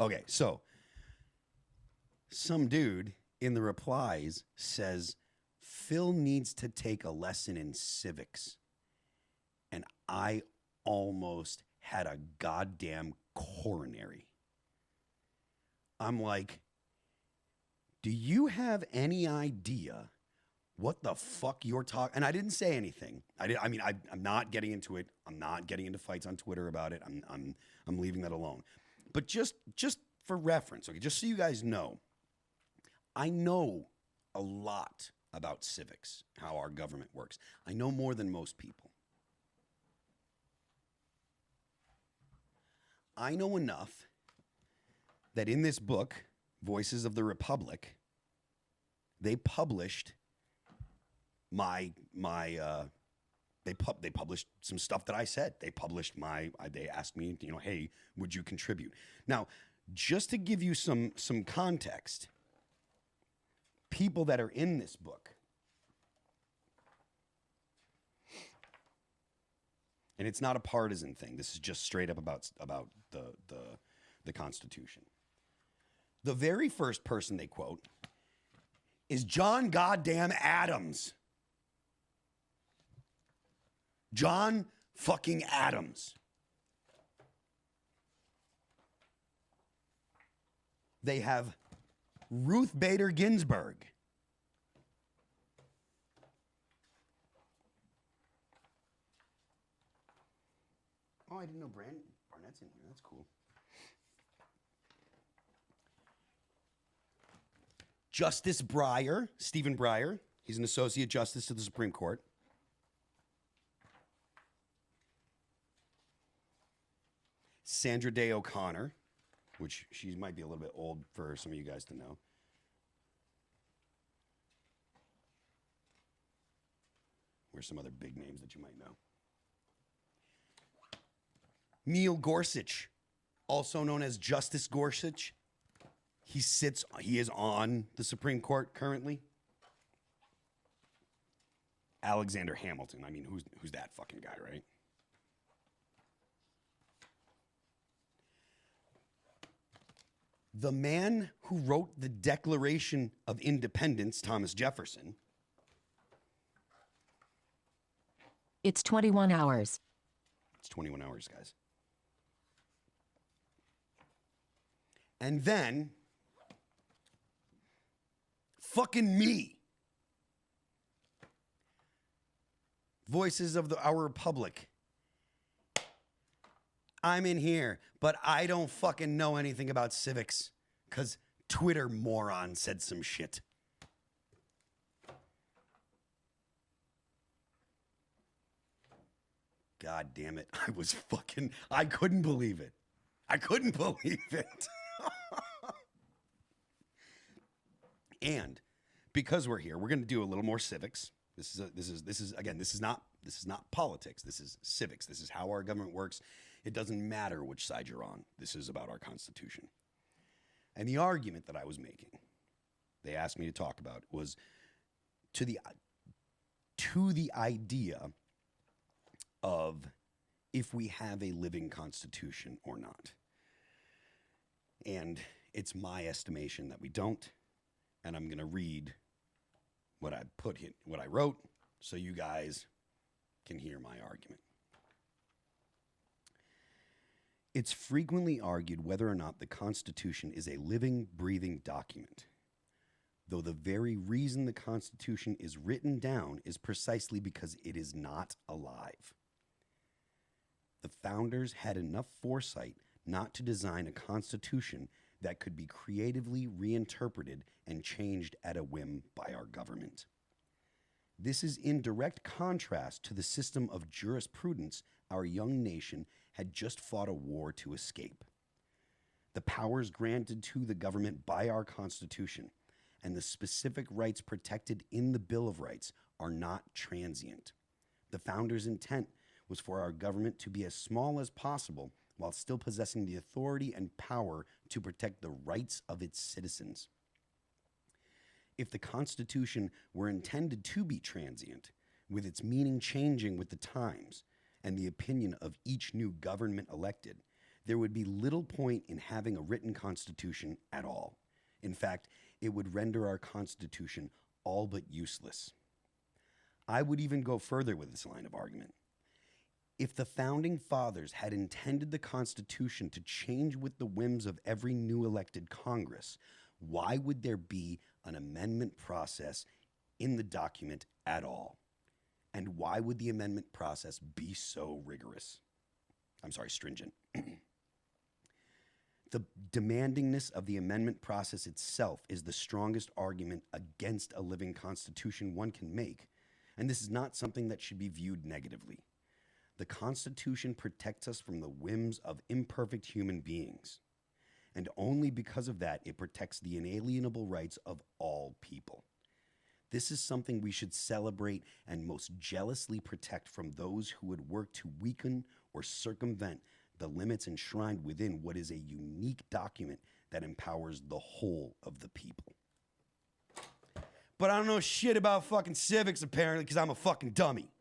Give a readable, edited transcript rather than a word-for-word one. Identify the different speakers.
Speaker 1: Okay, so some dude in the replies says Phil needs to take a lesson in civics. And I almost had a goddamn coronary. I'm like, do you have any idea what the fuck you're talking? And I didn't say anything. I'm not getting into it. I'm not getting into fights on Twitter about it. I'm leaving that alone. But just for reference, okay, just so you guys know, I know a lot about civics, how our government works. I know more than most people. I know enough that in this book, Voices of the Republic, they published they published some stuff that I said. They published they asked me, hey, would you contribute? Now, just to give you some context, people that are in this book, and it's not a partisan thing. This is just straight up about the Constitution. The very first person they quote is John goddamn Adams. John fucking Adams. They have Ruth Bader Ginsburg. Oh, I didn't know Barnett's in here. That's cool. Justice Breyer, Stephen Breyer. He's an associate justice to the Supreme Court. Sandra Day O'Connor, which she might be a little bit old for some of you guys to know. Where's some other big names that you might know? Neil Gorsuch, also known as Justice Gorsuch. He is on the Supreme Court currently. Alexander Hamilton. I mean, who's that fucking guy, right? The man who wrote the Declaration of Independence, Thomas Jefferson.
Speaker 2: It's 21 hours.
Speaker 1: It's 21 hours, guys. And then, fucking me. Voices of our Republic. I'm in here, but I don't fucking know anything about civics because Twitter moron said some shit. God damn it. I couldn't believe it. I couldn't believe it. And because we're here, we're going to do a little more civics. This is not politics. This is civics. This is how our government works. It doesn't matter which side you're on. This is about our Constitution. And the argument that I was making, they asked me to talk about, was to the idea of if we have a living Constitution or not. And it's my estimation that we don't. And I'm going to read what I wrote, so you guys can hear my argument. It's frequently argued whether or not the Constitution is a living, breathing document, though the very reason the Constitution is written down is precisely because it is not alive. The founders had enough foresight not to design a Constitution that could be creatively reinterpreted and changed at a whim by our government. This is in direct contrast to the system of jurisprudence our young nation had just fought a war to escape. The powers granted to the government by our Constitution and the specific rights protected in the Bill of Rights are not transient. The founders' intent was for our government to be as small as possible while still possessing the authority and power to protect the rights of its citizens. If the Constitution were intended to be transient, with its meaning changing with the times and the opinion of each new government elected, there would be little point in having a written constitution at all. In fact, it would render our constitution all but useless. I would even go further with this line of argument. If the founding fathers had intended the Constitution to change with the whims of every new elected Congress, why would there be an amendment process in the document at all? And why would the amendment process be so stringent? The demandingness of the amendment process itself is the strongest argument against a living Constitution one can make, and this is not something that should be viewed negatively. The Constitution protects us from the whims of imperfect human beings, and only because of that it protects the inalienable rights of all people. This is something we should celebrate and most jealously protect from those who would work to weaken or circumvent the limits enshrined within what is a unique document that empowers the whole of the people. But I don't know shit about fucking civics apparently because I'm a fucking dummy.